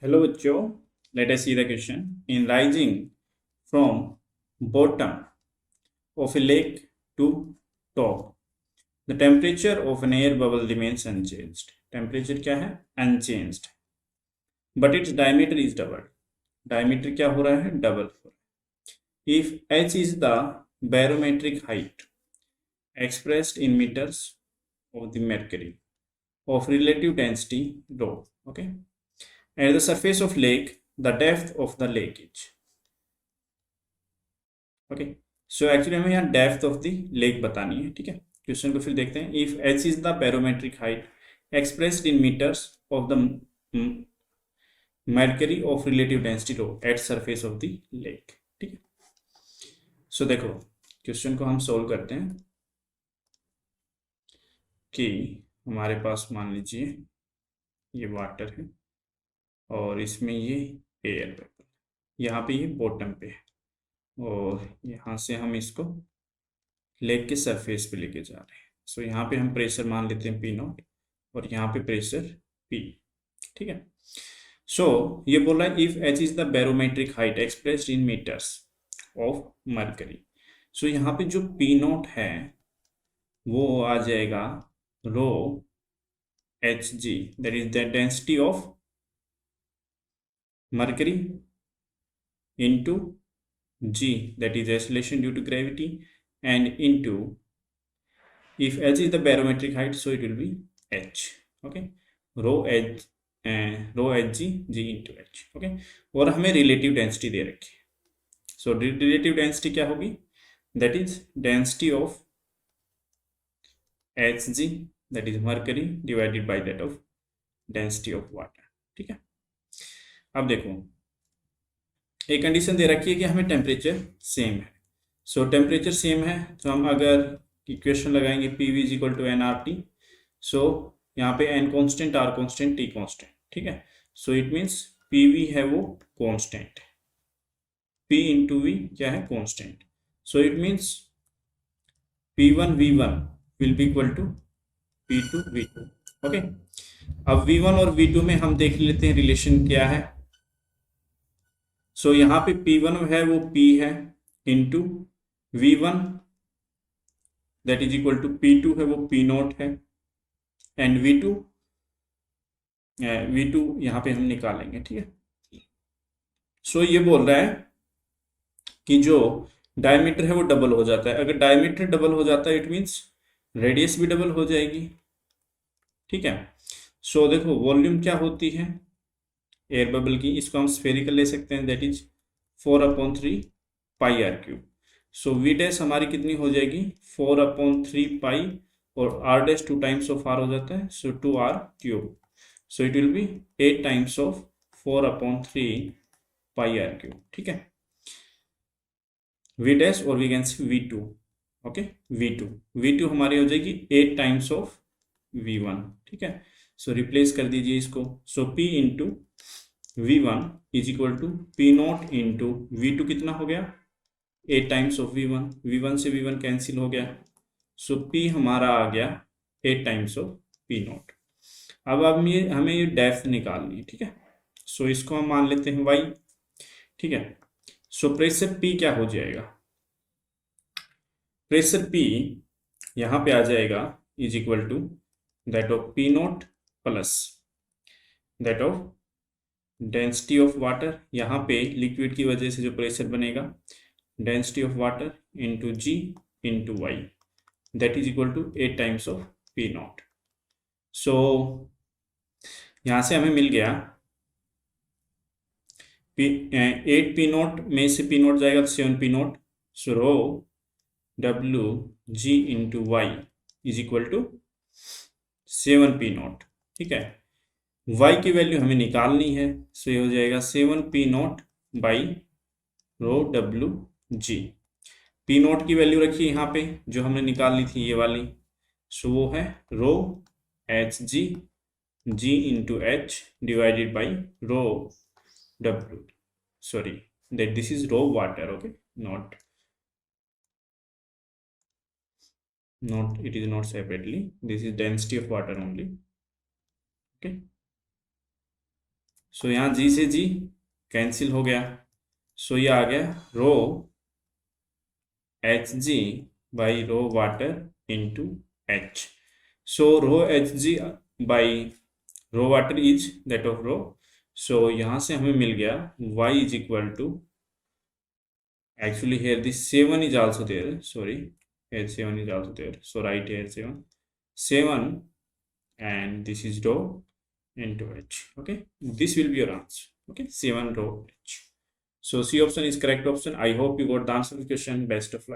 Hello बच्चों, let us see the question. In rising from bottom of a lake to top, the temperature of an air bubble remains unchanged. Temperature क्या है? Unchanged. But its diameter is doubled. Diameter क्या हो रहा है? Double हो रहा है. If h is the barometric height expressed in meters of the mercury of relative density rho, okay, at the surface of lake, the depth of the lake is, okay. So actually हमें यहाँ depth of the lake बतानी है. ठीक है, question को फिर देखते हैं. If H is the barometric height expressed in metres of the mercury of relative density rho at surface of the lake. ठीक है, सो देखो क्वेश्चन को हम सोल्व करते हैं कि हमारे पास मान लीजिए ये वाटर है और इसमें ये एयर पेपर, यहाँ पे ये बॉटम पे है और यहाँ से हम इसको लेक के सरफेस पे लेके जा रहे हैं. सो यहाँ पे हम प्रेशर मान लेते हैं P नॉट और यहाँ पे प्रेशर P. ठीक है, सो ये बोल रहा है if H is the barometric height expressed in metres of mercury. So यहाँ पे जो P नॉट है वो आ जाएगा rho Hg, that is the density of mercury into G, that is acceleration due to gravity, and into, if H is the barometric height, so it will be H. Okay, rho H, rho Hg, G into H. Okay, और हमें relative density दे रखी है. So relative density क्या होगी? That is density of Hg, that is mercury, divided by that of density of water. ठीक है, अब देखो एक कंडीशन दे रखी है कि हमें टेम्परेचर सेम है. सो टेम्परेचर सेम है तो हम अगर इक्वेशन लगाएंगे PV is equal to nRT. सो यहाँ पे n constant, R constant, T constant. ठीक है, सो इट मीन्स PV है वो कॉन्स्टेंट, P इंटू V क्या है? Constant. So it means P1 V1 will be equal to P2 V2. Okay, अब V1 और V2 में हम देख लेते हैं रिलेशन क्या है. सो यहाँ पे P1 है वो P है into V1 that is equal to P2 है वो P नॉट है, एंड V2 यहाँ पे हम निकालेंगे. ठीक है, सो ये बोल रहा है कि जो डायमीटर है वो डबल हो जाता है. अगर डायमीटर डबल हो जाता है इट मीन्स रेडियस भी डबल हो जाएगी. ठीक है, सो देखो वॉल्यूम क्या होती है एयर बबल की, इसको हम स्फेरिकल ले सकते हैं, that is 4/3 pi R cube. So V dash हमारी कितनी हो जाएगी? 4/3 पाई, और R dash 2 times of R हो जाता है, so 2r cube. So it will be 8 times of 4/3 pi R cube. ठीक है, वी डैश और we can see V2. Okay, V2 हमारी हो जाएगी 8 टाइम्स ऑफ V1. ठीक है, सो रिप्लेस कर दीजिए इसको. So P into V1 is equal to P naught into V2 कितना हो गया? 8 टाइम्स ऑफ V1. V1 से V1 कैंसिल हो गया, सो P हमारा आ गया 8 टाइम्स ऑफ P नॉट. अब हमें ये डेप्थ निकालनी है. ठीक है, सो इसको हम मान लेते हैं Y. ठीक है, सो प्रेशर P क्या हो जाएगा? प्रेशर P यहाँ पे आ जाएगा is equal to that of P nought plus that of density of water. यहाँ पे लिक्विड की वजह से जो प्रेशर बनेगा, density of water into G into Y, that is equal to 8 times of P not. So यहाँ से हमें मिल गया 8 P नॉट में से P नॉट जाएगा तो 7 P not. So rho W G into Y is equal to 7 P naught. ठीक है, y की वैल्यू हमें निकालनी है, सो ये हो जाएगा 7 P not by rho W G. P not की वैल्यू रखी यहाँ पे जो हमने निकालनी थी ये वाली, सो वो है rho Hg G into H divided by rho W. Sorry that this is rho water. Okay, not it is not separately, this is density of water only. Okay, सो यहाँ जी से जी कैंसिल हो गया, सो ये आ गया rho H G by rho water into H. So rho H G by rho water is that of rho. So यहाँ से हमें मिल गया y is equal to, actually here this 7 is also there, sorry, here 7 is also there, so write here 7 and this is rho into h. Okay, this will be your answer. Okay, 7 rho h. So C option is correct option. I hope you got the answer of the question. Best of luck.